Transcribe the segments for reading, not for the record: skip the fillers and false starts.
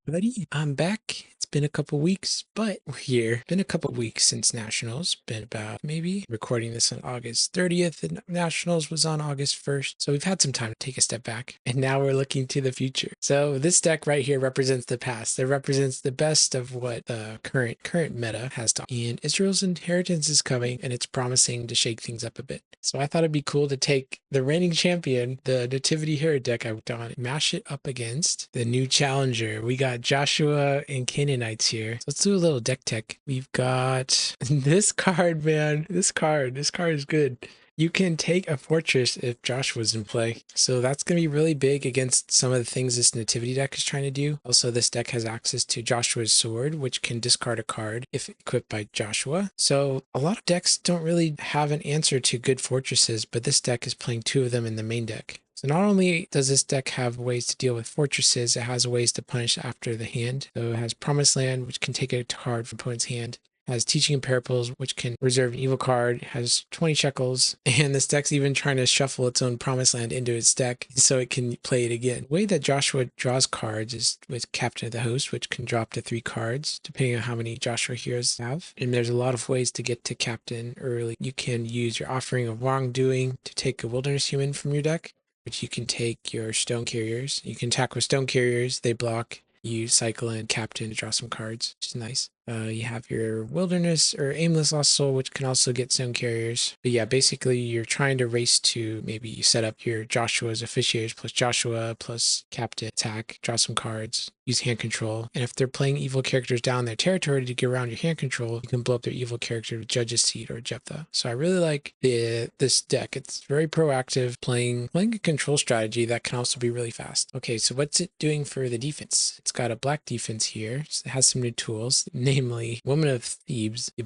Buddy, I'm back. It's been a couple weeks, but we're here. Been a couple weeks since Nationals. Been about maybe recording this on August 30th, and Nationals was on August 1st. So we've had some time to take a step back, and now we're looking to the future. So this deck right here represents the past. It represents the best of what the current meta has to. And Israel's inheritance is coming, and it's promising to shake things up a bit. So I thought it'd be cool to take the reigning champion, the Nativity Herod deck I worked on, mash it up against the new challenger. We got Joshua and Cananites here. So let's do a little deck tech. We've got this card, man. This card is good. You can take a fortress if Joshua's in play. So that's going to be really big against some of the things this nativity deck is trying to do. Also, this deck has access to Joshua's sword, which can discard a card if equipped by Joshua. So a lot of decks don't really have an answer to good fortresses, but this deck is playing two of them in the main deck. So not only does this deck have ways to deal with fortresses, it has ways to punish after the hand. So it has Promised Land, which can take a card from opponent's hand. It has Teaching of Parables, which can reserve an evil card. It has 20 shekels, and this deck's even trying to shuffle its own Promised Land into its deck so it can play it again. The way that Joshua draws cards is with Captain of the Host, which can drop to 3 cards, depending on how many Joshua heroes have. And there's a lot of ways to get to Captain early. You can use your Offering of Wrongdoing to take a Wilderness Human from your deck, which you can take your Stone Carriers. You can attack with Stone Carriers, they block. You cycle in Captain to draw some cards, which is nice. You have your Wilderness or Aimless Lost Soul, which can also get Stone Carriers. But yeah, basically you're trying to race to maybe you set up your Joshua's Officiators plus Joshua plus Captain attack, draw some cards, use hand control. And if they're playing evil characters down their territory to get around your hand control, you can blow up their evil character with Judge's Seat or Jephthah. So I really like this deck. It's very proactive, playing a control strategy that can also be really fast. Okay, so what's it doing for the defense? It's got a black defense here. So it has some new tools, namely Woman of Thebes, the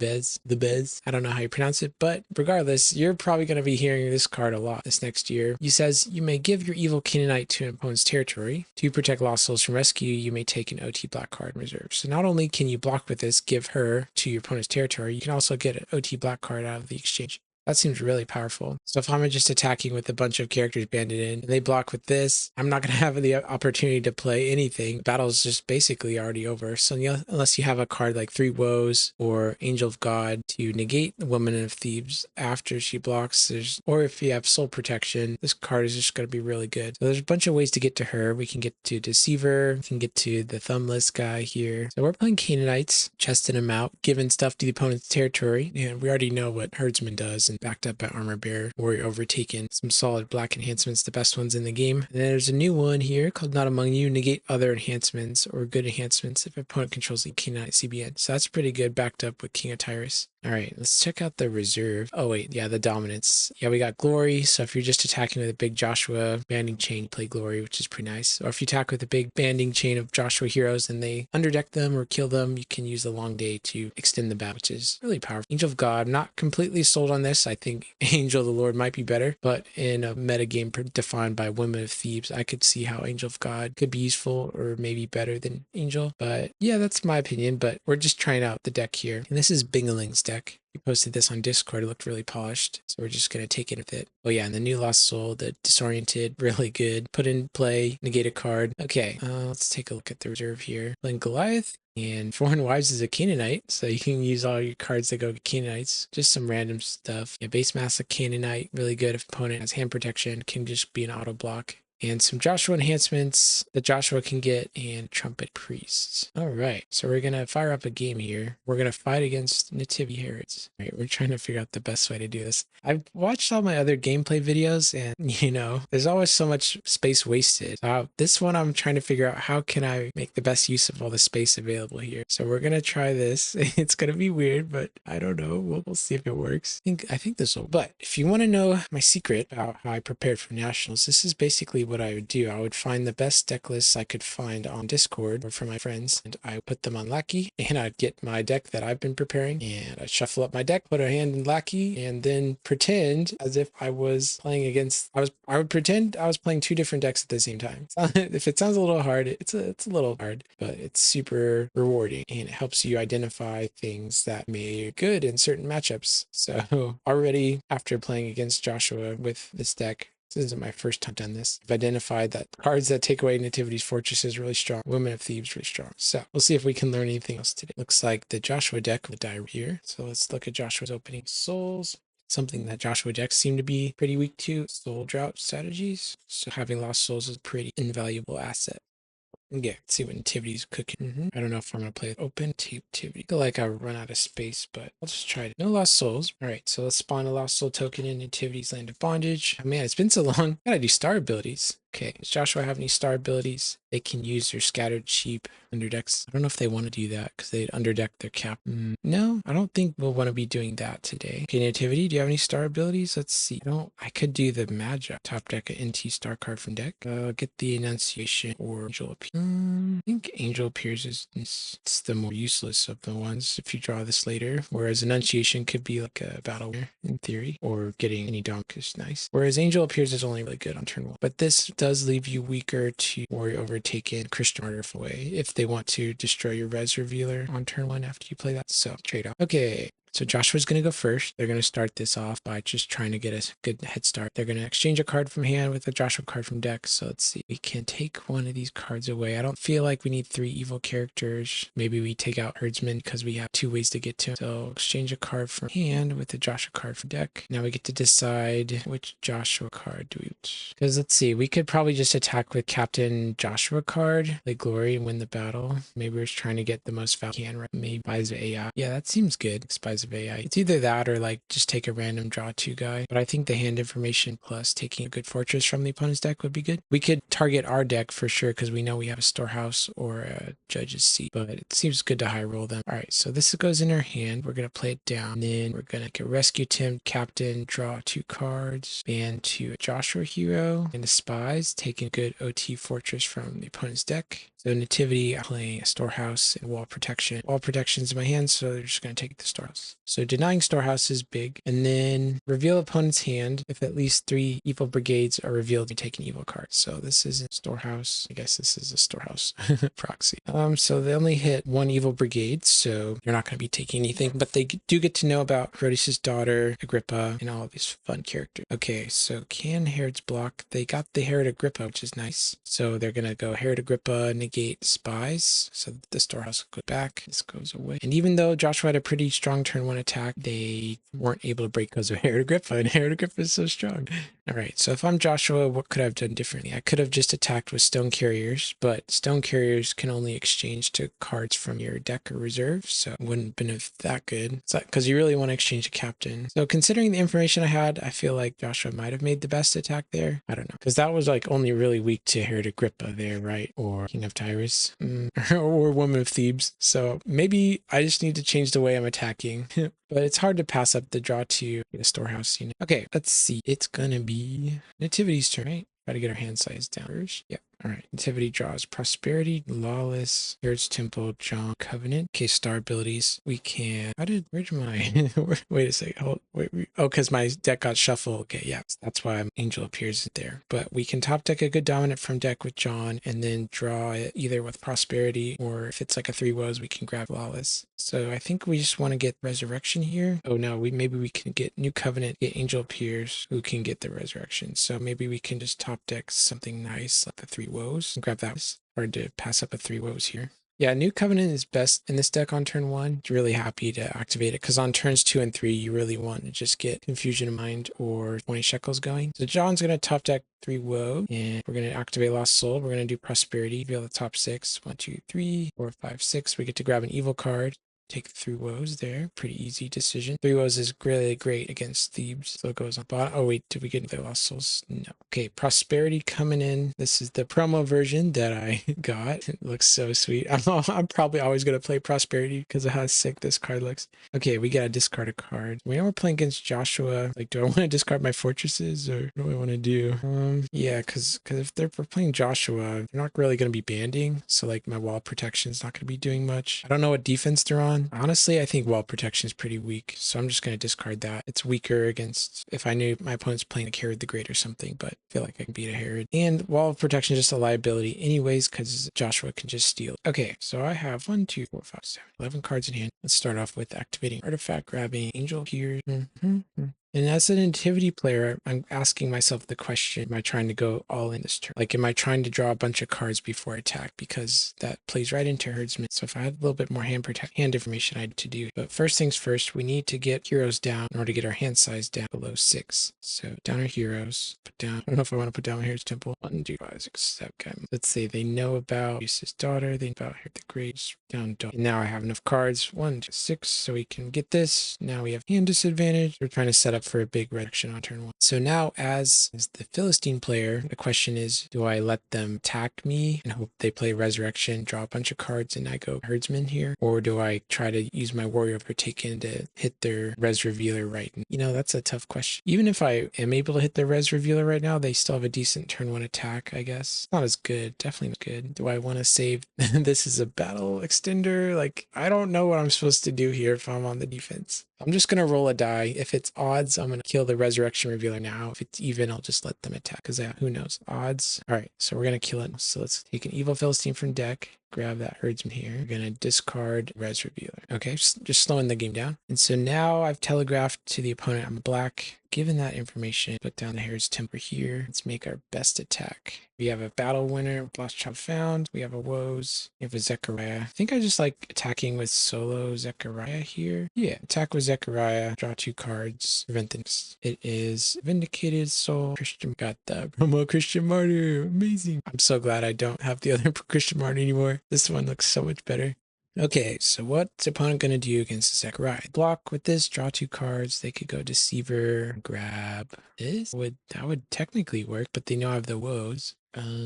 Bez. I don't know how you pronounce it, but regardless, you're probably going to be hearing this card a lot this next year. He says you may give your evil Canaanite to an opponent's territory. To protect lost souls from rescue, you may take an OT black card in reserve. So not only can you block with this, give her to your opponent's territory, you can also get an OT black card out of the exchange. That seems really powerful. So if I'm just attacking with a bunch of characters banded in, and they block with this, I'm not going to have the opportunity to play anything. The battle's just basically already over. So unless you have a card like 3 Woes or Angel of God to negate the Woman of Thebes after she blocks, or if you have Soul Protection, this card is just going to be really good. So there's a bunch of ways to get to her. We can get to Deceiver, we can get to the Thumbless guy here. So we're playing Canaanites, chesting them out, giving stuff to the opponent's territory, and we already know what Herdsman does, and backed up by Armor Bearer, Warrior Overtaken, some solid black enhancements, the best ones in the game. And then there's a new one here called Not Among You, negate other enhancements or good enhancements if opponent controls the Cananite CBN. So that's pretty good, backed up with King of Tyrus. All right, let's check out the reserve. Oh wait, yeah, the dominance. Yeah, we got Glory. So if you're just attacking with a big Joshua banding chain, play Glory, which is pretty nice. Or if you attack with a big banding chain of Joshua heroes and they underdeck them or kill them, you can use the Long Day to extend the battle, which is really powerful. Angel of God, I'm not completely sold on this. I think Angel of the Lord might be better, but in a metagame defined by Women of Thebes, I could see how Angel of God could be useful or maybe better than Angel. But yeah, that's my opinion, but we're just trying out the deck here. And this is Bingaling's deck. He posted this on Discord. It looked really polished, so we're just going to take it with it. Oh yeah, and the new Lost Soul, the Disoriented, really good. Put in play, negate a card. Okay, let's take a look at the reserve here. Playing Goliath. And Foreign Wives is a Canaanite, so you can use all your cards that go to Canaanites. Just some random stuff. Yeah, Base Mass of Canaanite, really good if opponent has hand protection, can just be an auto block. And some Joshua enhancements that Joshua can get, and Trumpet Priests. All right, so we're going to fire up a game here. We're going to fight against Nativity Herods. All right, we're trying to figure out the best way to do this. I've watched all my other gameplay videos, and, there's always so much space wasted. This one, I'm trying to figure out how can I make the best use of all the space available here. So we're going to try this. It's going to be weird, but I don't know. We'll see if it works. I think this will. But if you want to know my secret about how I prepared for Nationals, this is basically what I would do. I would find the best deck lists I could find on Discord or from my friends, and I would put them on Lackey, and I'd get my deck that I've been preparing, and I'd shuffle up my deck, put a hand in Lackey, and then pretend as if I was playing against, I would pretend I was playing 2 different decks at the same time. If it sounds a little hard, it's a little hard, but it's super rewarding, and it helps you identify things that may be good in certain matchups. So already after playing against Joshua with this deck, This isn't my first time done this. I've identified that cards that take away Nativity's Fortress is really strong. Women of Thebes really strong. So we'll see if we can learn anything else today. Looks like the Joshua deck will die here. So let's look at Joshua's opening souls. Something that Joshua decks seem to be pretty weak to, soul drought strategies. So having lost souls is a pretty invaluable asset. Yeah, let's see what Nativity's cooking. I don't know if I'm going to play with open Nativity. I feel like I would run out of space, but I'll just try it. No lost souls. All right, so let's spawn a lost soul token in Nativity's Land of Bondage. Oh man, it's been so long. Gotta do star abilities. Okay, does Joshua have any star abilities? They can use their scattered sheep underdecks. I don't know if they want to do that because they'd underdeck their cap. No, I don't think we'll want to be doing that today. Okay, Nativity, do you have any star abilities? Let's see. I could do the Manger. Top deck an NT star card from deck. Get the Annunciation or Angel Appears. I think Angel Appears is it's the more useless of the ones if you draw this later. Whereas Annunciation could be like a battle winner in theory, or getting any donk is nice. Whereas Angel Appears is only really good on turn 1. But this does leave you weaker to worry over taking Christian Martyr away if they want to destroy your res revealer on turn 1 after you play that. So trade off. Okay. So Joshua's going to go first. They're going to start this off by just trying to get a good head start. They're going to exchange a card from hand with a Joshua card from deck. So let's see. We can take one of these cards away. I don't feel like we need 3 evil characters. Maybe we take out Herdsman because we have 2 ways to get to him. So exchange a card from hand with a Joshua card from deck. Now we get to decide which Joshua card do we... Because let's see. We could probably just attack with Captain Joshua card, like Glory, and win the battle. Maybe we're just trying to get the most value we can, right? Maybe Spies of AI. Yeah, that seems good. Spies of AI. It's either that or like just take a random draw 2 guy. But I think the hand information plus taking a good fortress from the opponent's deck would be good. We could target our deck for sure because we know we have a storehouse or a judge's seat. But it seems good to high roll them. All right, so this goes in our hand. We're going to play it down. And then we're going to rescue Tim, Captain, draw 2 cards, ban to a Joshua hero, and the Spies, taking a good OT fortress from the opponent's deck. So Nativity, I'm playing a storehouse and wall protection. Wall protection's in my hand, so they're just going to take the storehouse. So denying storehouse is big. And then reveal opponent's hand. If at least 3 evil brigades are revealed, you take an evil card. So this isn't storehouse. I guess this is a storehouse proxy. So they only hit 1 evil brigade, so you're not going to be taking anything. But they do get to know about Herodias' daughter, Agrippa, and all of these fun characters. Okay, so can Herod's block? They got the Herod Agrippa, which is nice. So they're going to go Herod Agrippa, negate Spies, so the storehouse will go back. This goes away. And even though Joshua had a pretty strong turn 1 attack, they weren't able to break because of Herod Agrippa, and Herod Agrippa is so strong. All right, so if I'm Joshua, what could I have done differently? I could have just attacked with Stone Carriers, but Stone Carriers can only exchange to cards from your deck or reserve, so it wouldn't have been that good. Because you really want to exchange a captain. So considering the information I had, I feel like Joshua might have made the best attack there. I don't know, because that was like only really weak to Herod Agrippa there, right? Or King of Tyrus, or Woman of Thebes. So maybe I just need to change the way I'm attacking. But it's hard to pass up the draw to get a storehouse unit. Okay, let's see. It's gonna be Nativity's turn, right? Try to get our hand size down first. Yeah. All right. Nativity draws Prosperity, Lawless, Herod's Temple, John, Covenant. Okay, star abilities. We can... Where'd my... Wait a second. Oh, because my deck got shuffled. Okay, yeah. That's why Angel Appears there. But we can top deck a good dominant from deck with John and then draw it either with Prosperity, or if it's like a 3 woes, we can grab Lawless. So I think we just want to get Resurrection here. Oh no, maybe we can get New Covenant, get Angel Appears, who can get the Resurrection. So maybe we can just top deck something nice like the 3 woes and grab that. It's hard to pass up a 3 woes here. Yeah, New Covenant is best in this deck on turn 1. Really happy to activate it because on turns 2 and 3, you really want to just get Confusion of Mind or 20 Shekels going. So John's going to top deck 3 woe, and we're going to activate Lost Soul. We're going to do Prosperity, reveal the top 6. 1, 2, 3, 4, 5, 6. We get to grab an evil card. Take 3 woes there. Pretty easy decision. 3 woes is really great against Thebes. So it goes on bottom. Oh wait, did we get the Lost Souls? No. Okay, Prosperity coming in. This is the promo version that I got. It looks so sweet. I'm probably always going to play Prosperity because of how sick this card looks. Okay, we got to discard a card. We know we're playing against Joshua. Like, do I want to discard my fortresses or what do I want to do? Yeah, because if we're playing Joshua, they're not really going to be banding. So like my wall protection is not going to be doing much. I don't know what defense they're on. Honestly, I think wall protection is pretty weak, so I'm just going to discard that. It's weaker against if I knew my opponent's playing a Herod the Great or something, but I feel like I can beat a Herod. And wall protection is just a liability anyways because Joshua can just steal. Okay, so I have 1, 2, 4, 5, 7, 11 cards in hand. Let's start off with activating artifact, grabbing Angel here. And as a nativity player, I'm asking myself the question, am I trying to go all in this turn? Like, am I trying to draw a bunch of cards before attack? Because that plays right into herdsman. So if I had a little bit more hand information, I'd to do. But first things first, we need to get heroes down in order to get our hand size down below 6. So down our heroes, put down, I don't know if I want to put down my Herod's Temple. 1, 2, 5, 6, 7. Okay. Let's say they know about his daughter, they know about Herod the Great, down dog. And now I have enough cards, 1, 2, 6, so we can get this. Now we have hand disadvantage. We're trying to set up for a big reduction on turn 1. So now as the Philistine player, the question is, do I let them attack me and hope they play resurrection, draw a bunch of cards, and I go herdsman here? Or do I try to use my warrior overtaken to hit their res revealer right? And, that's a tough question. Even if I am able to hit their res revealer right now, they still have a decent turn 1 attack, I guess. Not as good, definitely not good. Do I want to save this is a battle extender? Like, I don't know what I'm supposed to do here if I'm on the defense. I'm just going to roll a die. If it's odds, I'm going to kill the resurrection revealer now. If it's even, I'll just let them attack because who knows? Odds. All right, so we're going to kill it. So let's take an evil Philistine from deck. Grab that herdsman here. We're going to discard res revealer. Okay, just slowing the game down. And so now I've telegraphed to the opponent I'm black. Given that information, put down the Herod's Temple here. Let's make our best attack. We have a battle winner, lost child found. We have a Woes. We have a Zechariah. I think I just like attacking with solo Zechariah here. Yeah, attack with Zechariah. Draw 2 cards. Prevent things. It is Vindicated Soul. Christian got the promo Christian Martyr. Amazing. I'm so glad I don't have the other Christian Martyr anymore. This one looks so much better. Okay, so what's the opponent going to do against Zechariah? Block with this, draw 2 cards. They could go Deceiver, grab this. That would technically work, but they know I have the Woes.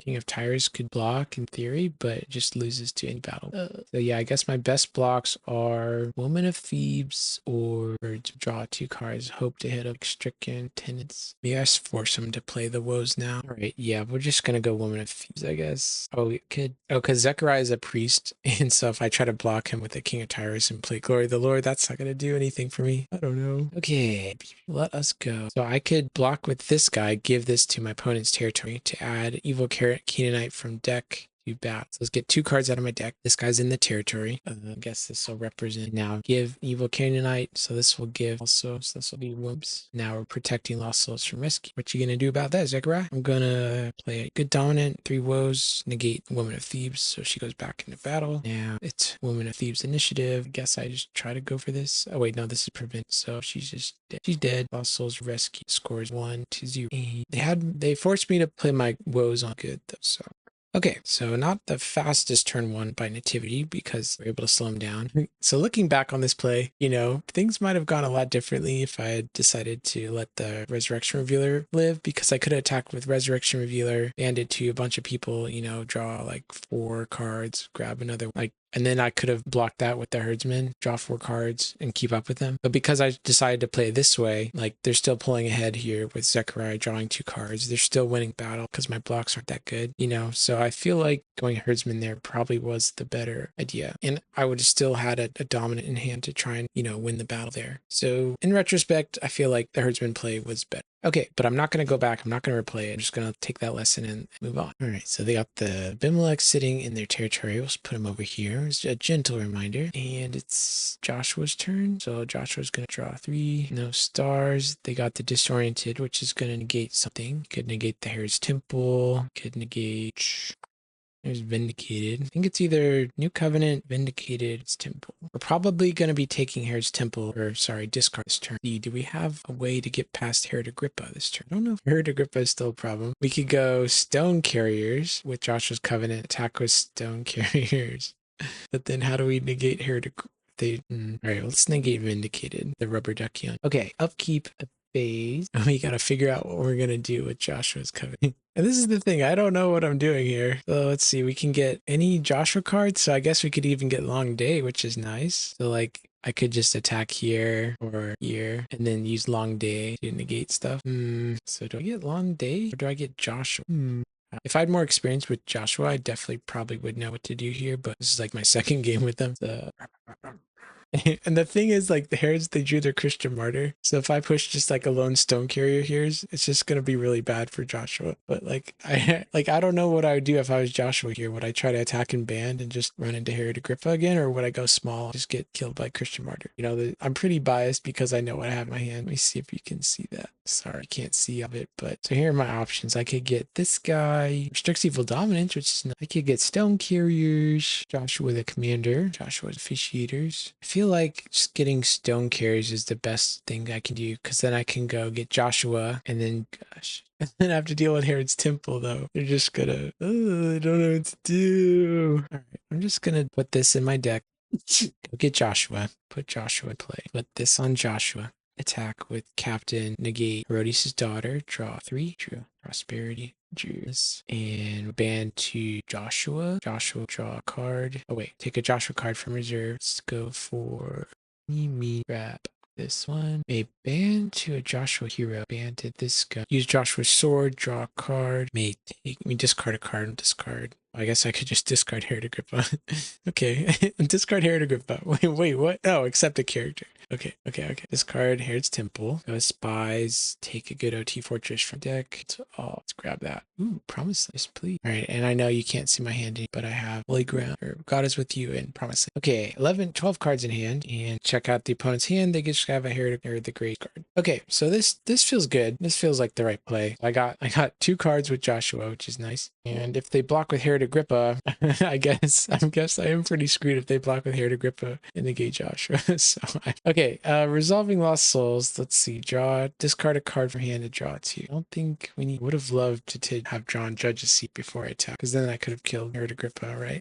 King of Tyrus could block in theory, but it just loses to any battle. So yeah, I guess my best blocks are Woman of Thebes or to draw 2 cards, hope to hit a stricken tenants. Maybe I force him to play the Woes now. All right, yeah, we're just gonna go Woman of Thebes, I guess. Oh, we could. Oh, because Zechariah is a priest, and so if I try to block him with the King of Tyrus and play Glory of the Lord, that's not gonna do anything for me. I don't know. Okay, let us go. So I could block with this guy, give this to my opponent's territory to add evil Cananite from deck to bat. So let's get 2 cards out of my deck. This guy's in the territory. I guess this will represent now. Give evil Cananite. So this will give also. So this will be whoops. Now we're protecting lost souls from rescue. What you gonna do about that, Zechariah? I'm gonna play a good dominant. 3 woes. Negate Woman of Thebes. So she goes back into battle. Now it's Woman of Thebes initiative. I guess I just try to go for this. Oh wait, no, this is prevent. So she's just dead. She's dead. Lost souls rescue. Scores 1-0. And they forced me to play my woes on good though. So okay, so not the fastest turn 1 by Nativity because we're able to slow him down. So looking back on this play, things might have gone a lot differently if I had decided to let the Resurrection Revealer live because I could have attacked with Resurrection Revealer, banded to a bunch of people, draw like 4 cards, grab another, and then I could have blocked that with the herdsman, draw 4 cards, and keep up with them. But because I decided to play this way, they're still pulling ahead here with Zechariah drawing 2 cards. They're still winning battle because my blocks aren't that good, So I feel like going herdsman there probably was the better idea. And I would have still had a dominant in hand to try and, win the battle there. So in retrospect, I feel like the herdsman play was better. Okay, but I'm not going to go back. I'm not going to replay it. I'm just going to take that lesson and move on. All right, so they got the Abimelech sitting in their territory. Let's put him over here. It's a gentle reminder. And it's Joshua's turn. So Joshua's going to draw 3. No stars. They got the Disoriented, which is going to negate something. Could negate the Herod's Temple. Could negate... There's Vindicated. I think it's either New Covenant, Vindicated, it's Temple. We're probably going to be taking Herod's Temple, discard this turn. Do we have a way to get past Herod Agrippa this turn? I don't know if Herod Agrippa is still a problem. We could go Stone Carriers with Joshua's Covenant, attack with Stone Carriers. But then how do we negate Herod Agrippa? All right, let's negate Vindicated, the rubber ducky on. Okay, upkeep a phase. We got to figure out what we're going to do with Joshua's Covenant. And this is the thing, I don't know what I'm doing here. So let's see, we can get any Joshua cards. So I guess we could even get Long Day, which is nice. So I could just attack here or here and then use Long Day to negate stuff. So do I get Long Day or do I get Joshua? If I had more experience with Joshua, I definitely probably would know what to do here, but this is like my second game with them. So And the thing is, like, the Herods, they drew their Christian martyr. So if I push just like a lone stone carrier here, it's just gonna be really bad for Joshua. But like, I don't know what I would do if I was Joshua here. Would I try to attack in band and just run into Herod Agrippa again, or would I go small, just get killed by Christian martyr? You know, I'm pretty biased because I know what I have in my hand. Let me see if you can see that. Sorry, I can't see of it. But so here are my options. I could get this guy, restricts evil dominance, which is nice. I could get stone carriers, Joshua the commander, Joshua the fish eaters. I feel like just getting stone carriers is the best thing I can do, because then I can go get Joshua and then, gosh, and then I have to deal with Herod's temple though. They're just gonna, oh, I don't know what to do. All right, I'm just gonna put this in my deck. Go get Joshua. Put Joshua in play. Put this on Joshua. Attack with Captain, negate Herodias' daughter, draw 3, drew prosperity, drew this, and band to Joshua. Joshua, draw a card. Oh wait, take a Joshua card from reserve. Let's go for me, grab this one. A band to a Joshua hero. Band to this guy. Use Joshua's sword, draw a card. May discard a card and discard. I guess I could just discard Herod Agrippa. Okay, discard Herod Agrippa. Wait, what? Oh, accept a character. Okay. Discard Herod's Temple. Go Spies. Take a good OT Fortress from deck. Let's grab that. Ooh, Promise List, please. All right, and I know you can't see my hand, but I have Holy Ground, or God is with you, and Promise List. Okay, 12 cards in hand, and check out the opponent's hand. They just have a Herod the Great card. Okay, so this feels good. This feels like the right play. I got 2 cards with Joshua, which is nice. And if they block with Herod Agrippa, I guess I am pretty screwed if they block with Herod Agrippa and negate Joshua. Okay, resolving lost souls. Let's see. Discard a card from hand to draw 2. I don't think would have loved to have drawn Judge's Seat before I attack, because then I could have killed Herod Agrippa, right?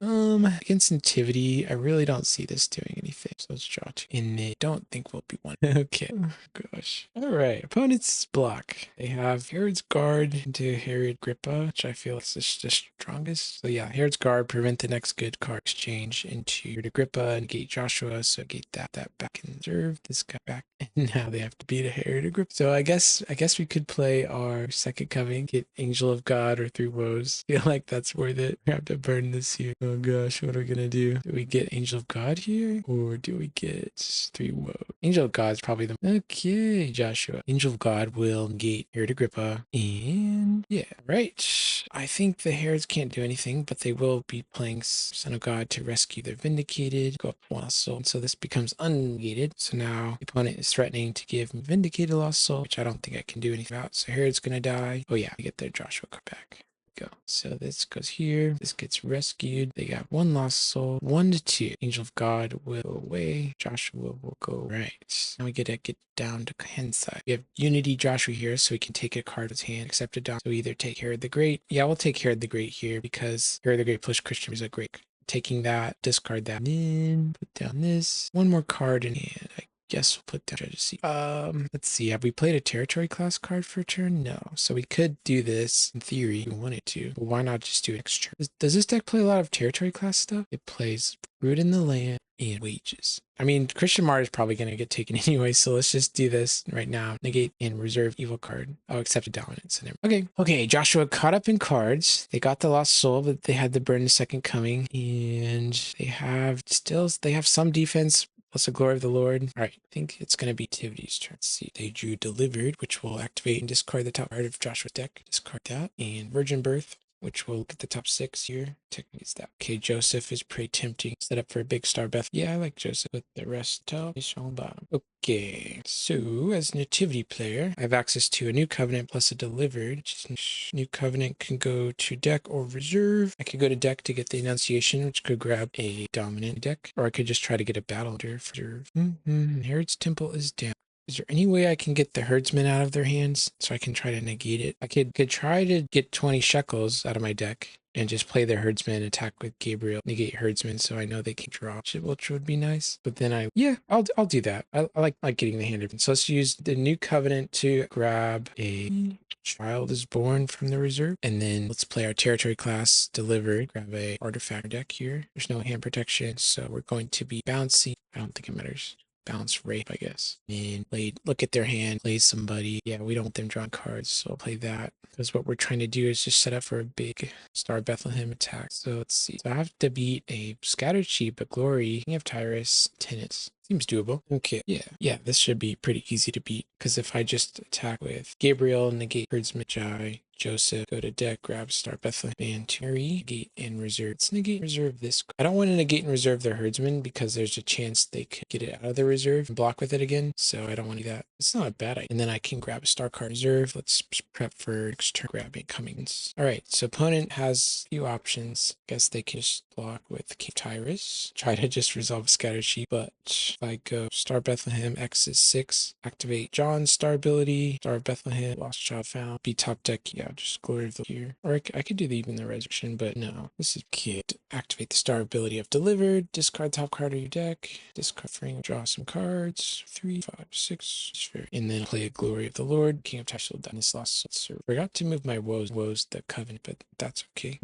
Against Nativity, I really don't see this doing anything. So let's draw 2. And I don't think we'll be one. Okay. Oh, gosh. All right. Opponent's block. They have Herod's Guard into Herod Agrippa, which I feel is the strongest. So yeah, Herod's Guard, prevent the next good card exchange into Herod Agrippa, negate Joshua, so gate that back in reserve. This guy back, and now they have to beat a Herod Agrippa. So I guess we could play our second coming, get Angel of God or 3 Woes. I feel like that's worth it. We have to burn this here. Oh gosh, what are we gonna do? Do we get Angel of God here, or do we get 3 Woes? Angel of God is probably the okay. Joshua, Angel of God will negate Herod Agrippa, and yeah, right. I think the Herods can't do anything, but they will be playing Son of God to rescue their Vindicated. Go up 1 lost soul, so this becomes unnegated. So now the opponent is threatening to give me Vindicated lost soul, which I don't think I can do anything about. So Herod's gonna die. Oh yeah, we get their Joshua card back. Go. So this goes here. This gets rescued. They got 1 lost soul. 1 to 2. Angel of God will go away. Joshua will go right. Now we get down to hand side. We have Unity Joshua here, so we can take a card with hand, accept it down. So we either take Herod the Great. Yeah, we'll take Herod the Great here, because Herod the Great plus Christian is a great. Taking that, discard that, and then put down this. 1 more card in hand. I guess we'll put down Judge's Seat. Let's see. Have we played a territory class card for a turn? No. So we could do this in theory if we wanted to. But why not just do it next turn? Does this deck play a lot of territory class stuff? It plays Fruit in the Land and Wages. I mean, Christian Martyr is probably going to get taken anyway, so let's just do this right now. Negate and reserve evil card. Oh, accept a dominance. Okay, Joshua caught up in cards. They got the lost soul, but they had to burn the second coming, and they have some defense plus the glory of the Lord. All right, I think it's going to be Nativity's turn. Let's see. They drew Delivered, which will activate and discard the top card of Joshua's deck. Discard that. And Virgin Birth, which will get the top 6 here. Technically it's that. Okay, Joseph is pretty tempting. Set up for a big star Beth. Yeah, I like Joseph. With the rest top, it's on bottom. Okay, so as a Nativity player, I have access to a New Covenant plus a Delivered. New Covenant can go to deck or reserve. I could go to deck to get the Annunciation, which could grab a dominant deck, or I could just try to get a battle for reserve. Herod's Temple is down. Is there any way I can get the herdsmen out of their hands so I can try to negate it? I could try to get 20 shekels out of my deck and just play the herdsman, attack with Gabriel, negate herdsman, so I know they can draw, which would be nice. But then I'll do that. I like getting the hand. So let's use the New Covenant to grab a Child is Born from the reserve, and then let's play our territory class Delivered. Grab a artifact deck here. There's no hand protection, so we're going to be bouncing. I don't think it matters. Bounce rape, I guess. And look at their hand, play somebody. Yeah, we don't want them drawing cards, so I'll play that. Because what we're trying to do is just set up for a big Star Bethlehem attack. So let's see. So I have to beat a Scattered Sheep, a Glory, King of Tyrus, Tenants. Seems doable. Okay, yeah, this should be pretty easy to beat, because if I just attack with Gabriel, negate Herdsman, Magi, Joseph, go to deck, grab Star Bethlehem, and to negate and reserve. Let's negate and reserve this. I don't want to negate and reserve their herdsman because there's a chance they could get it out of the reserve and block with it again. So I don't want to do that. It's not a bad idea. And then I can grab a star card reserve. Let's prep for next turn grabbing Cummings. All right, so opponent has a few options. Guess they can just block with King Tyrus. Try to just resolve a scatter sheep, but if I go Star Bethlehem, X is 6, activate John's star ability, Star Bethlehem, lost child found, be top deck, yeah, just Glory of the here. Or I could do even the resurrection, but no, this is kid. Activate the star ability of delivered, discard top card of your deck, discard frame, draw some cards, 3, 5, 6, and then play a Glory of the Lord, King of Typhus will die in this last server. Forgot to move my woes the covenant, but that's okay.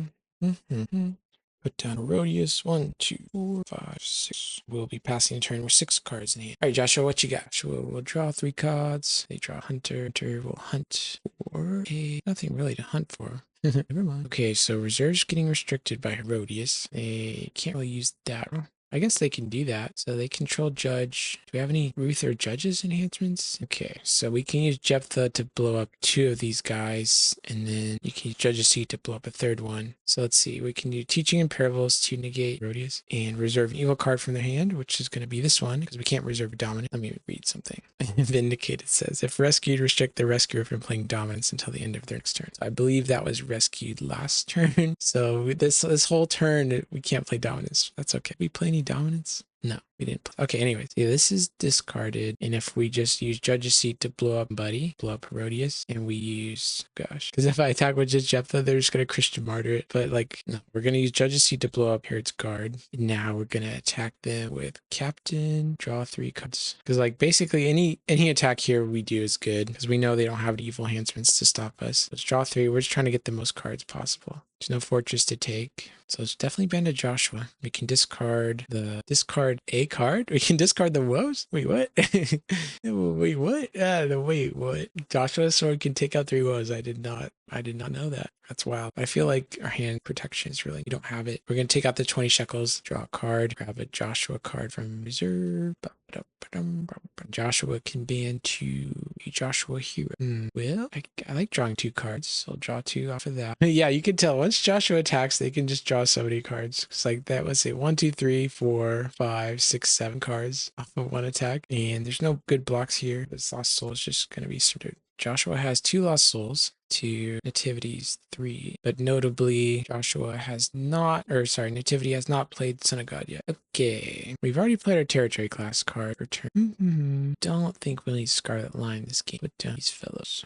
Put down Herodias. 1, 2, 4, 5, 6. We'll be passing a turn with 6 cards in hand. All right, Joshua, what you got? Joshua will draw 3 cards. They draw Hunter. Hunter will hunt for nothing really to hunt for. Never mind. Okay, so reserves getting restricted by Herodias. They can't really use that. I guess they can do that. So they control Judge. Do we have any Ruth or Judges enhancements? Okay, so we can use Jephthah to blow up 2 of these guys, and then you can use Judge's Seat to blow up a 3rd one. So let's see, we can do Teaching in Parables to negate Herodias, and reserve an evil card from their hand, which is going to be this one, because we can't reserve a dominant. Let me read something. Vindicated says, if rescued, restrict the rescuer from playing dominance until the end of their next turn. So I believe that was rescued last turn. So this whole turn, we can't play dominance. That's okay. We play any dominance? No, we didn't play. Okay, anyways, yeah, this is discarded. And if we just use Judge's Seat to blow up Buddy, blow up Herodias, and we use, gosh, because if I attack with just Jephthah, they're just going to Christian martyr it. But like, no, we're going to use Judge's Seat to blow up Herod's guard. And now we're going to attack them with Captain, draw 3 cards. Because like basically any attack here we do is good, because we know they don't have evil enhancements to stop us. Let's draw 3. We're just trying to get the most cards possible. There's no fortress to take. So it's definitely banded Joshua. We can discard a card. We can discard the woes. Wait, what? Wait, what? Wait, what? Joshua's sword can take out 3 woes. I did not know that. That's wild. I feel like our hand protection is really, we don't have it. We're going to take out the 20 shekels, draw a card, grab a Joshua card from reserve. Joshua can ban to a Joshua hero. Well, I like drawing 2 cards, so I'll draw 2 off of that. Yeah, you can tell once Joshua attacks, they can just draw so many cards. It's like that was it. 1, 2, 3, 4, 5, 6, 7 cards off of 1 attack. And there's no good blocks here. This Lost Soul is just going to be surrendered. Joshua has 2 Lost Souls to Nativity's 3, but notably Nativity has not played Son of God yet. Okay, we've already played our territory class card for turn. Don't think we'll need Scarlet Line this game. Put down these fellows.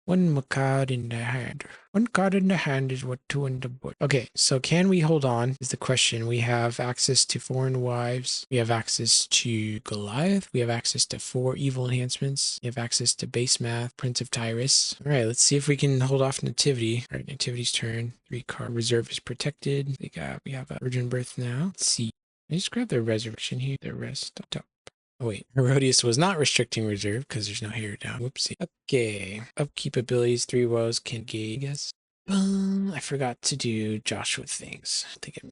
1 card in the hand. 1 card in the hand is what 2 in the board. Okay, so can we hold on is the question. We have access to foreign wives. We have access to Goliath. We have access to 4 evil enhancements. We have access to base math, Prince of Tyrus. All right, let's see if we can hold off Nativity. All right, Nativity's turn. 3 card reserve is protected. We have a virgin birth now. Let's see. I just grab the resurrection here. The rest up top. Oh wait, Herodias was not restricting reserve because there's no hair down. Whoopsie. Okay. Upkeep abilities, 3 woes can gauge, I guess. I forgot to do Joshua things. I think I'm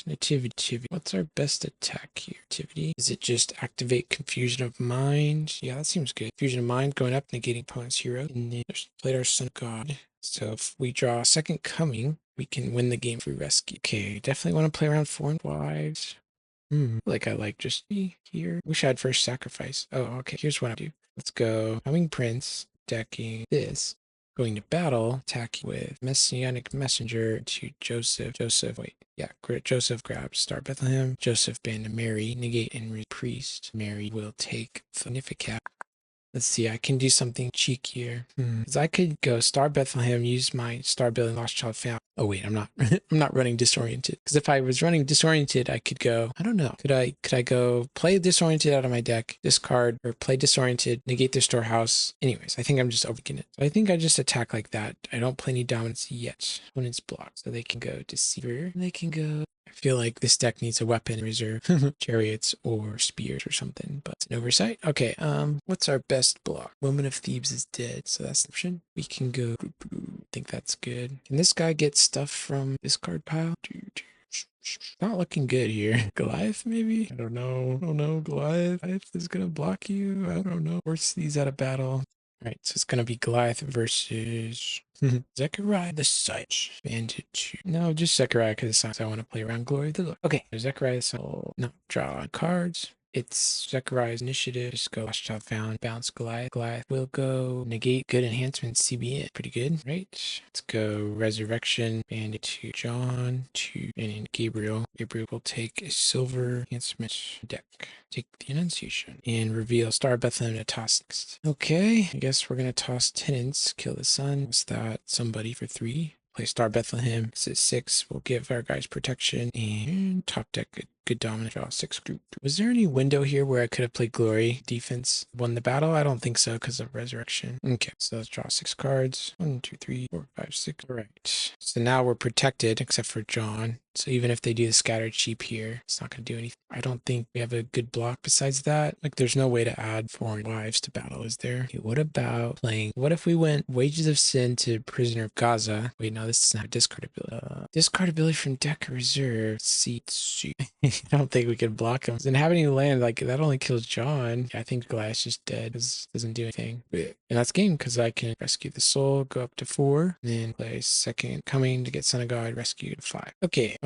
Nativity. What's our best attack here? Nativity. Is it just activate Confusion of Mind? Yeah, that seems good. Confusion of Mind going up, negating opponent's hero. And then played our Son of God. So if we draw a second coming, we can win the game through rescue. Okay, definitely want to play around 4 and wives. I like just be here. Wish I had first sacrifice. Oh, okay. Here's what I do. Let's go. Coming Prince, decking this. Going to battle, attacking with Messianic Messenger to Joseph. Joseph grabs Star Bethlehem. Joseph banned to Mary, negate and priest. Mary will take Significat. Let's see, I can do something cheekier. Because I could go Star Bethlehem, use my Star Building Lost Child Found. Oh wait, I'm not. I'm not running Disoriented. Because if I was running Disoriented, I could go. I don't know. Could I go play Disoriented out of my deck, discard, or play Disoriented, negate their storehouse? Anyways, I think I'm just overthinking it. So I think I just attack like that. I don't play any dominance yet when it's blocked. So they can go Deceiver. They can go. I feel like this deck needs a weapon reserve, chariots or spears or something, but it's an oversight. Okay, what's our best block? Woman of Thebes is dead, so that's an option. We can go, I think that's good. Can this guy get stuff from this card pile? Not looking good here. Goliath, maybe? I don't know. Oh no, Goliath is gonna block you. I don't know. Force these out of battle. All right, so it's gonna be Goliath versus Zechariah the Sight. Bandit 2. No, just Zechariah because I want to play around Glory of the Lord. Okay, Zechariah the Sight. No, draw on cards. It's Zechariah's initiative. Just go Watch Child Found. Bounce Goliath. Goliath will go negate good enhancement CBN. Pretty good, right? Let's go Resurrection. Bandit to John to and then Gabriel. Gabriel will take a silver enhancement deck. Take the Annunciation and reveal Star of Bethlehem to toss next. Okay, I guess we're gonna toss Tenants. Kill the Sun. What's that? Somebody for 3. Play Star Bethlehem. This is 6. We'll give our guys protection and top deck good dominant. Draw 6 group. Was there any window here where I could have played Glory defense? Won the battle? I don't think so because of Resurrection. Okay, so let's draw 6 cards. 1, 2, 3, 4, 5, 6. All right. So now we're protected except for John. So even if they do the scattered sheep here, it's not going to do anything. I don't think we have a good block besides that. Like there's no way to add foreign wives to battle, is there? Okay, what about playing? What if we went Wages of Sin to Prisoner of Gaza? Wait, no, this is not discardability. Discardability from deck or reserve. Let's see. I don't think we could block him. Inhabiting the land, like that only kills John. I think Goliath's just dead because it doesn't do anything. And that's game because I can rescue the soul, go up to 4, and then play second coming to get Son of God, rescue to 5.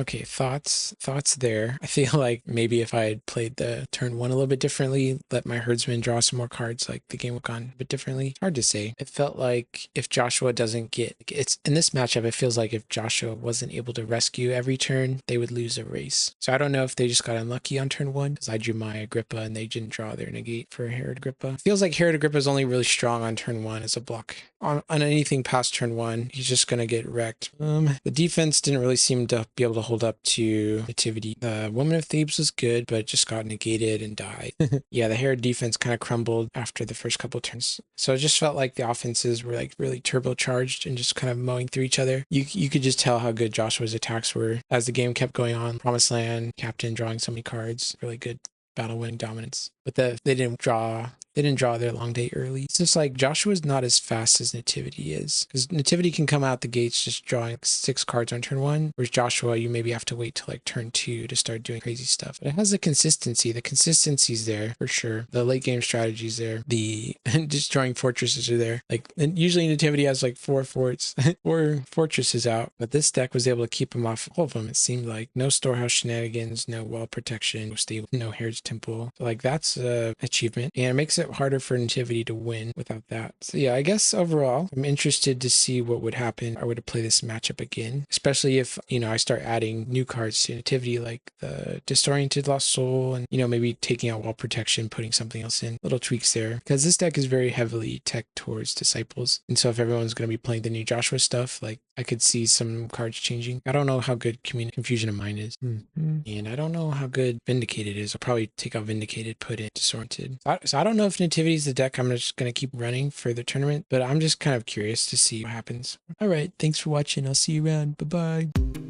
Okay, thoughts there. I feel like maybe if I had played the turn 1 a little bit differently, let my herdsman draw some more cards, like the game would have gone a bit differently. Hard to say. It felt like if Joshua doesn't get, it's in this matchup, it feels like if Joshua wasn't able to rescue every turn, they would lose a race. So I don't know if they just got unlucky on turn 1 because I drew my Agrippa and they didn't draw their negate for Herod Agrippa. It feels like Herod Agrippa is only really strong on turn 1 as a block. On anything past turn 1, he's just going to get wrecked. The defense didn't really seem to be able to hold up to Nativity. The Woman of Thebes was good, but it just got negated and died. Yeah, the Herod defense kind of crumbled after the first couple turns. So it just felt like the offenses were like really turbocharged and just kind of mowing through each other. You could just tell how good Joshua's attacks were as the game kept going on. Promised Land, Captain drawing so many cards, really good battle winning dominance. But they didn't draw their long day early. It's just like Joshua's not as fast as Nativity is. Because Nativity can come out the gates just drawing 6 cards on turn 1. Whereas Joshua, you maybe have to wait till like turn 2 to start doing crazy stuff. But it has the consistency. The consistency's there for sure. The late game strategy's there. The destroying fortresses are there. Like, and usually Nativity has like 4 forts or fortresses out. But this deck was able to keep them off all of them. It seemed like no storehouse shenanigans, no wall protection, no stable, no Herod's temple. So like that's a achievement. And it makes it harder for Nativity to win without that. So yeah, I guess overall, I'm interested to see what would happen if I were to play this matchup again, especially if, I start adding new cards to Nativity, like the Disoriented Lost Soul and, maybe taking out wall protection, putting something else in, little tweaks there. Because this deck is very heavily tech towards Disciples. And so if everyone's going to be playing the new Joshua stuff, like I could see some cards changing. I don't know how good Confusion of Mind is. And I don't know how good Vindicated is. I'll probably take out Vindicated, put in Disoriented. So I don't know if Nativity is the deck I'm just going to keep running for the tournament, but I'm just kind of curious to see what happens. All right, thanks for watching. I'll see you around. Bye-bye.